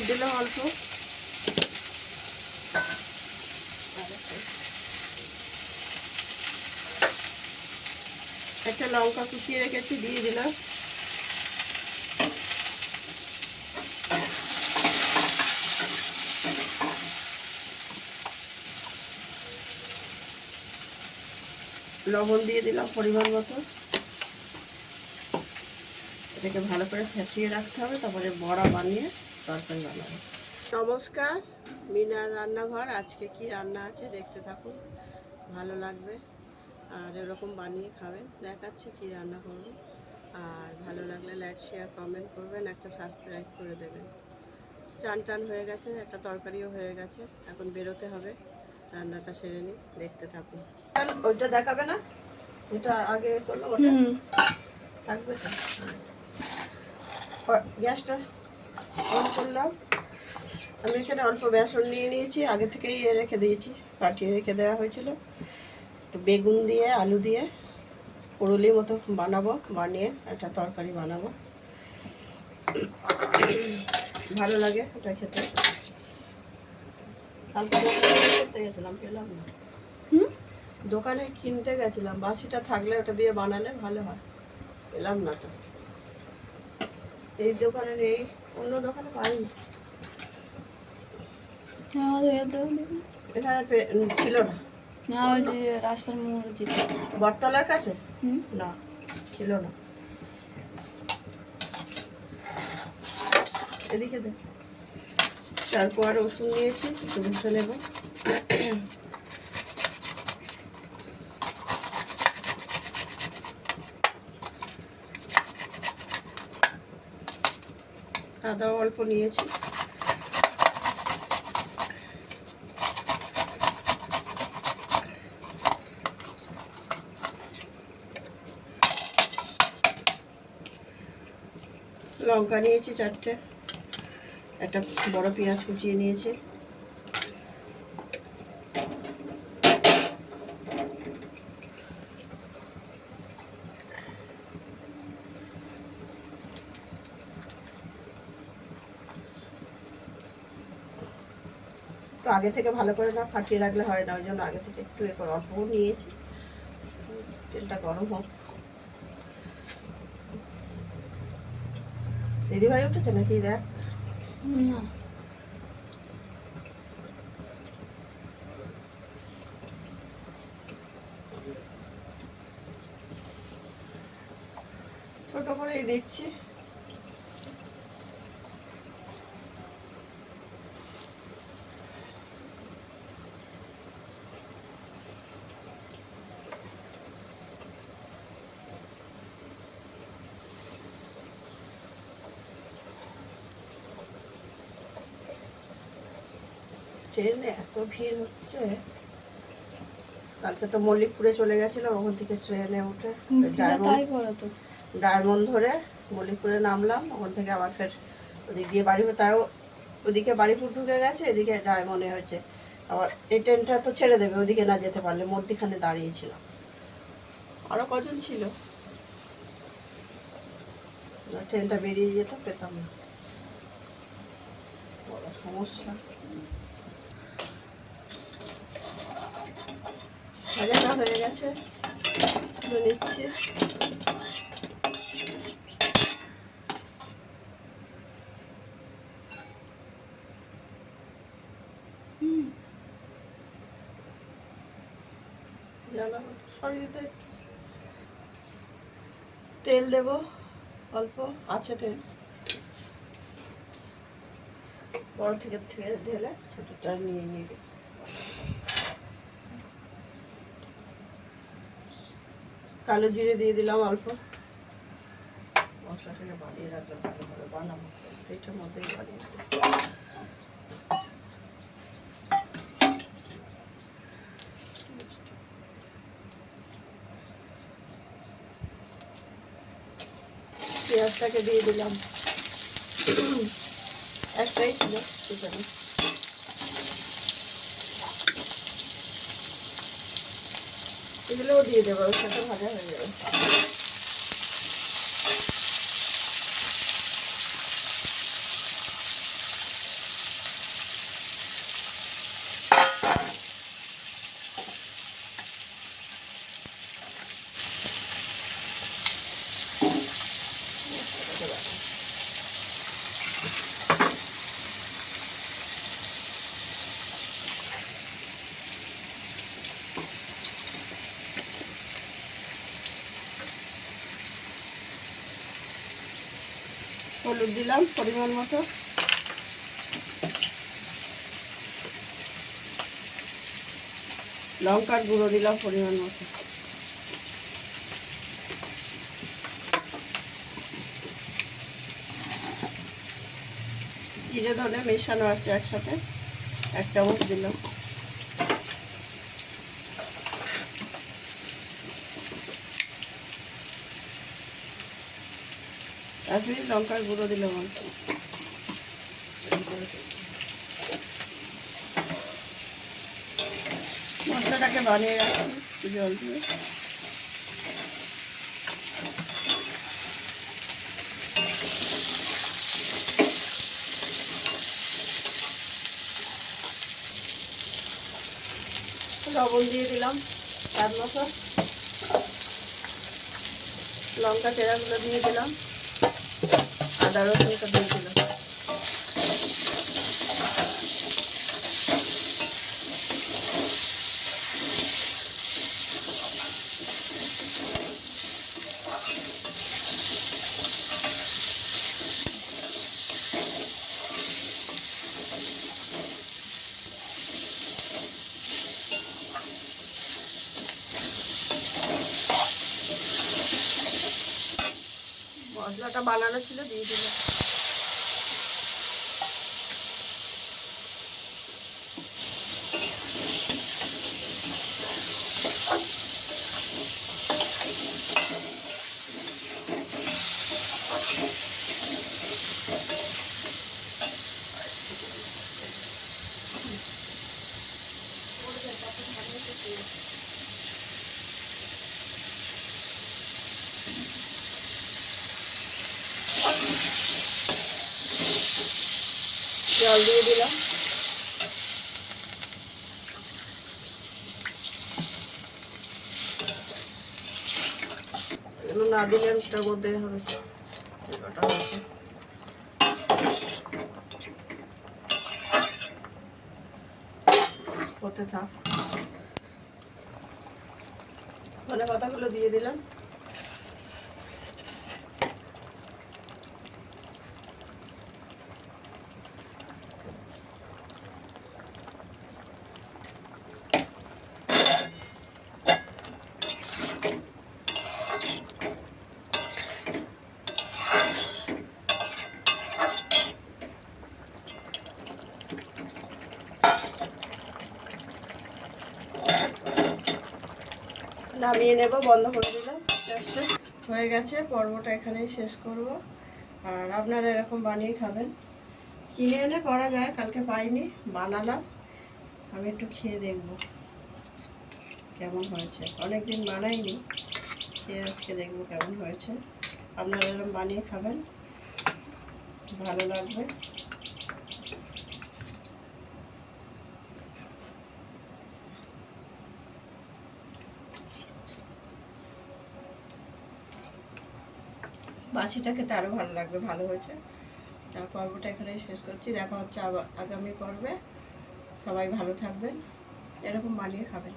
দিলাম অল্প, একটা লঙ্কা কুচিয়ে রেখেছি দিয়ে দিলাম, লবণ দিয়ে দিলাম পরিমাণ মতো। এটাকে ভালো করে ফেটিয়ে রাখতে হবে, তারপরে বড়া বানিয়ে তরকারি বানাবো। নমস্কার, মিনার রান্নাঘর। আজকে কি রান্না আছে দেখতে থাকুন, ভালো লাগবে আর এরকম বানিয়ে খাবেন। দেখাচ্ছি কি রান্না করবো। আর ভালো লাগলে লাইক শেয়ার কমেন্ট করবেন, একটা সাবস্ক্রাইব করে দেবেন। চান টান হয়ে গেছে, একটা তরকারিও হয়ে গেছে, এখন বেরোতে হবে। রান্নাটা সেরে নিই, দেখতে থাকুন। ওইটা দেখাবে না, যেটা আগে করলাম ওটা থাকবে তো। গ্যাসটা অন করলাম। আমি এখানে অল্প বেসন নিয়ে নিয়েছি, আগে থেকেই রেখে দিয়েছি, কাটিয়ে রেখে দেওয়া হয়েছিল। একটু বেগুন দিয়ে আলু দিয়ে পুরুলি মতো বানাবো, বানিয়ে একটা তরকারি বানাবো। ভালো লাগে এটা খেতে। কালকে করতে গেছিলাম, পেলাম না, দোকানে কিনতে গেছিলাম, বাসিটা থাকলে ওটা দিয়ে বানালে ভালো হয়, পেলাম না তো। এই দোকানে নেই, অন্য দোকানে পাইনি, এখানে ছিল না। রাস্তার মোড়ে ছিল, বটতলার কাছে না, ছিল না। এদিকে দে। তারপর রসুন নিয়েছি, একটু ভেজে নেব। আদাও অল্প নিয়েছি। লঙ্কা নিয়েছি 4টে, একটা বড় পেঁয়াজ কুচিয়ে নিয়েছি। তো আগে থেকে ভালো করে না ফাটিয়ে রাখলে হয় না, ওই জন্য আগে থেকে একটু অল্প নিয়েছি। তেলটা গরম হোক। দিদিভাই উঠেছে নাকি দেখ না, ছোট করেই দিচ্ছি। ট্রেনে এত ভিড় হচ্ছে, কালকে তো মল্লিকপুরে চলে গেছিলাম, ওখান থেকে ট্রেনে উঠে ডায়মন্ড ধরে মল্লিকপুরে নামলাম, ওখান থেকে আবার ফের ওদিক দিয়ে বাড়িপুর, তাও ওদিকে বাড়িপুর ঢুকে গেছে, এদিকে ডায়মন্ডে হয়েছে। আবার এই ট্রেনটা তো ছেড়ে দেবে, ওদিকে না যেতে পারলে, মধ্যিখানে দাঁড়িয়েছিলাম। আরও কজন ছিল, ট্রেনটা বেরিয়ে যেত, পেতাম না, বড় সমস্যা। ভাজাটা হয়ে গেছে, তুলে নিচ্ছি। তেল দেব, অল্প আছে তেল, বড় থেকে ঢেলে ছোটটা নিয়ে নিবে। কালো জিরে দিয়ে দিলাম অল্প। মশলাটাকে বানিয়ে রাখলাম, ভালো করে বানাবো, এইটার মধ্যেই বানিয়ে দেবো। পেঁয়াজটাকে দিয়ে দিলাম, একটাই ছিল সেখানে। এগুলোও দিয়ে দেবো, ওর সাথে ভাজা হয়ে যাবে। হলুদ দিলাম পরিমাণ মতো, লঙ্কার গুঁড়ো দিলাম পরিমাণ মতো, জিরে ধনে মেশানো আছে একসাথে, 1 চামচ দিলাম, কাশ্মীরি লঙ্কার গুঁড়ো দিলাম অল্প, মশলাটাকে বানিয়ে রাখি একটু জল দিয়ে। লবণ দিয়ে দিলাম স্বাদ মতো, লঙ্কা চেরাগুলো দিয়ে দিলাম, আদা রসুনটা দিয়ে দিলাম, মশলাটা বানানো ছিল দিয়ে দিলাম, জল দিয়ে দিলাম, না দিলে ওটার মধ্যে হবে হতে থাক। ধনে পাতাগুলো দিয়ে দিলাম, নামিয়ে নেব, বন্ধ করে দিলাম গ্যাসটা। হয়ে গেছে, পর্বটা এখানেই শেষ করব। আর আপনারা এরকম বানিয়ে খাবেন, কিনে এনে করা যায়, কালকে পাইনি বানালাম, আমি একটু খেয়ে দেখব কেমন হয়েছে, অনেকদিন বানাইনি, খেয়ে আজকে দেখব কেমন হয়েছে। আপনারা এরকম বানিয়ে খাবেন, ভালো লাগবে। বাসিটা খেতে আরও ভালো লাগবে, ভালো হয়েছে। তার পর্বটা এখানেই শেষ করছি, দেখা হচ্ছে আবার আগামী পর্বে। সবাই ভালো থাকবেন, এরকম বানিয়ে খাবেন।